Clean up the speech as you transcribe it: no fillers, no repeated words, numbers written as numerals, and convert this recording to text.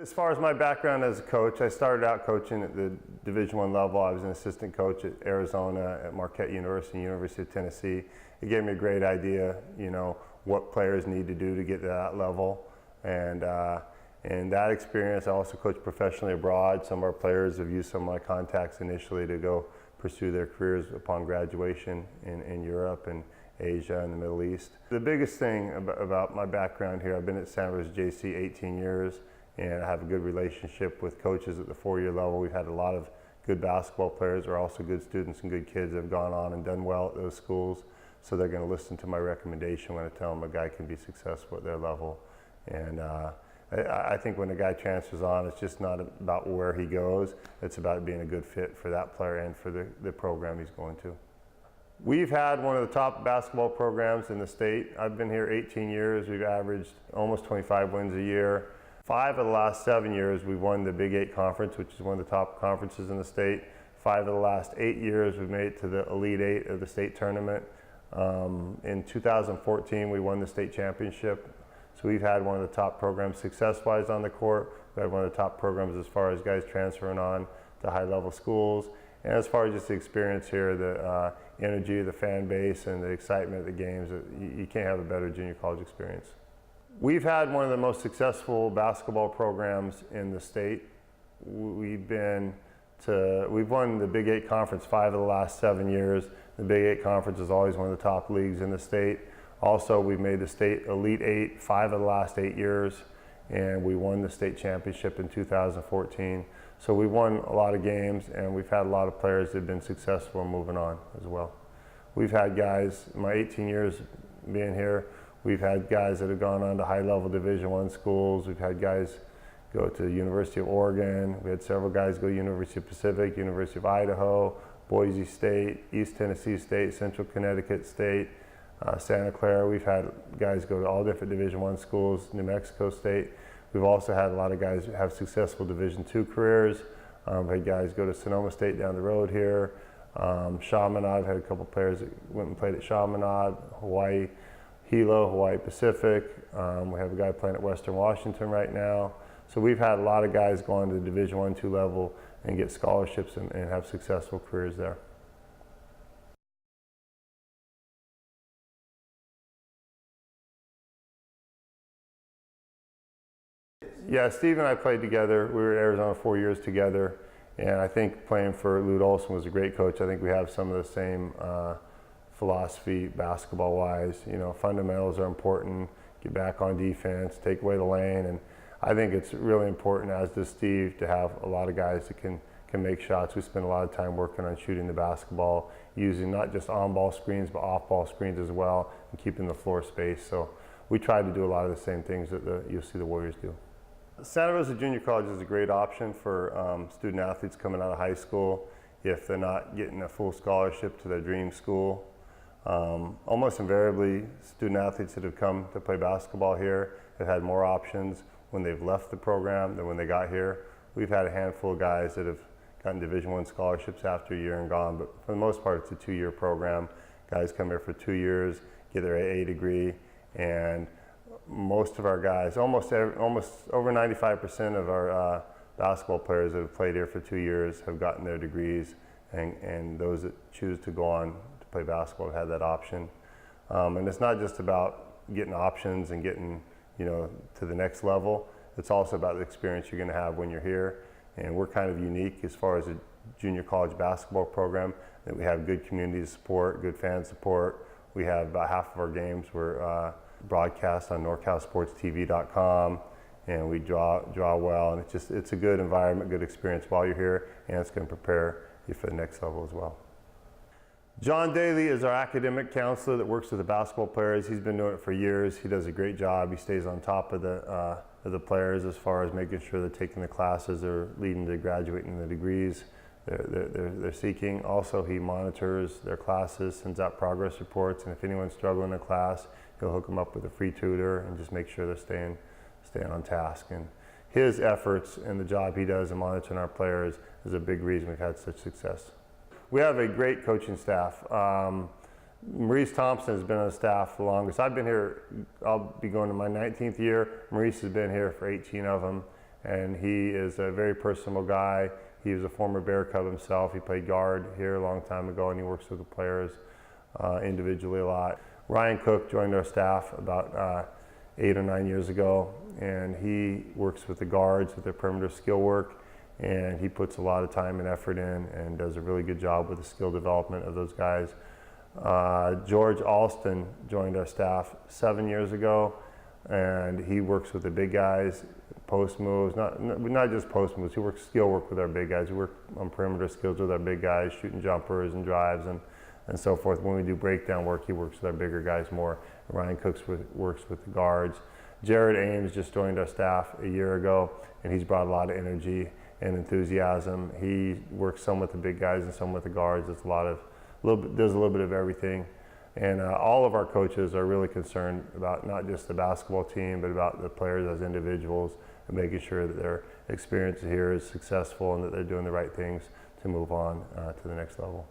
As far as my background as a coach, I started out coaching at the Division I level. I was an assistant coach at Arizona, at Marquette University, University of Tennessee. It gave me a great idea, what players need to do to get to that level. And that experience, I also coached professionally abroad. Some of our players have used some of my contacts initially to go pursue their careers upon graduation in Europe and Asia and the Middle East. The biggest thing about my background here, I've been at Santa Rosa JC 18 years, and I have a good relationship with coaches at the 4-year level. We've had a lot of good basketball players, are also good students and good kids that have gone on and done well at those schools. So they're going to listen to my recommendation when I tell them a guy can be successful at their level. And I think when a guy transfers on, it's just not about where he goes. It's about being a good fit for that player and for the program he's going to. We've had one of the top basketball programs in the state. I've been here 18 years. We've averaged almost 25 wins a year. 5 of the last 7 years, we've won the Big 8 Conference, which is one of the top conferences in the state. 5 of the last 8 years, we've made it to the Elite 8 of the state tournament. In 2014, we won the state championship. So we've had one of the top programs success-wise on the court. We had one of the top programs as far as guys transferring on to high-level schools. And as far as just the experience here, the energy of the fan base and the excitement of the games, you can't have a better junior college experience. We've had one of the most successful basketball programs in the state. We've won the Big 8 Conference 5 of the last 7 years. The Big 8 Conference is always one of the top leagues in the state. Also, we've made the state Elite 8 5 of the last 8 years, and we won the state championship in 2014. So we've won a lot of games, and we've had a lot of players that have been successful in moving on as well. We've had guys, my 18 years being here, we've had guys that have gone on to high-level Division I schools. We've had guys go to the University of Oregon. We had several guys go to University of Pacific, University of Idaho, Boise State, East Tennessee State, Central Connecticut State, Santa Clara. We've had guys go to all different Division I schools, New Mexico State. We've also had a lot of guys have successful Division II careers. We've had guys go to Sonoma State down the road here. Chaminade, I've had a couple players that went and played at Chaminade, Hawaii Hilo, Hawaii Pacific. We have a guy playing at Western Washington right now. So we've had a lot of guys go on to the Division I, II level and get scholarships and have successful careers there. Yeah, Steve and I played together. We were at Arizona 4 years together, and I think playing for Lute Olson was a great coach. I think we have some of the same philosophy basketball-wise. Fundamentals are important. Get back on defense, take away the lane, and I think it's really important, as does Steve, to have a lot of guys that can make shots. We spend a lot of time working on shooting the basketball, using not just on-ball screens, but off-ball screens as well, and keeping the floor space. So we try to do a lot of the same things that you'll see the Warriors do. Santa Rosa Junior College is a great option for student athletes coming out of high school if they're not getting a full scholarship to their dream school. Almost invariably, student athletes that have come to play basketball here have had more options when they've left the program than when they got here. We've had a handful of guys that have gotten Division I scholarships after a year and gone, but for the most part, it's a 2-year program. Guys come here for 2 years, get their AA degree, and most of our guys, almost over 95% of our basketball players that have played here for 2 years have gotten their degrees, and those that choose to go on to play basketball have had that option. And it's not just about getting options and getting to the next level. It's also about the experience you're going to have when you're here. And we're kind of unique as far as a junior college basketball program, that we have good community support, good fan support. We have about half of our games were broadcast on NorCalSportsTV.com, and we draw well, and it's a good environment, good experience while you're here, and it's going to prepare you for the next level as well. John Daly is our academic counselor that works with the basketball players. He's been doing it for years. He does a great job. He stays on top of the players as far as making sure they're taking the classes, they're leading to graduating the degrees they're seeking. Also, he monitors their classes, sends out progress reports, and if anyone's struggling in a class, he'll hook them up with a free tutor and just make sure they're staying on task. And his efforts and the job he does in monitoring our players is a big reason we've had such success. We have a great coaching staff. Maurice Thompson has been on the staff the longest. I've been here, I'll be going to my 19th year. Maurice has been here for 18 of them. and he is a very personable guy. He was a former Bear Cub himself. He played guard here a long time ago, and he works with the players individually a lot. Ryan Cook joined our staff about 8 or 9 years ago, and he works with the guards with their perimeter skill work, and he puts a lot of time and effort in and does a really good job with the skill development of those guys. George Alston joined our staff 7 years ago, and he works with the big guys, post moves, not just post moves. He works skill work with our big guys. We work on perimeter skills with our big guys, shooting jumpers and drives and so forth. When we do breakdown work, he works with our bigger guys more. Ryan Cooks works with the guards. Jared Ames just joined our staff a year ago, and he's brought a lot of energy and enthusiasm. He works some with the big guys and some with the guards. It's does a little bit of everything. And all of our coaches are really concerned about not just the basketball team, but about the players as individuals and making sure that their experience here is successful and that they're doing the right things to move on to the next level.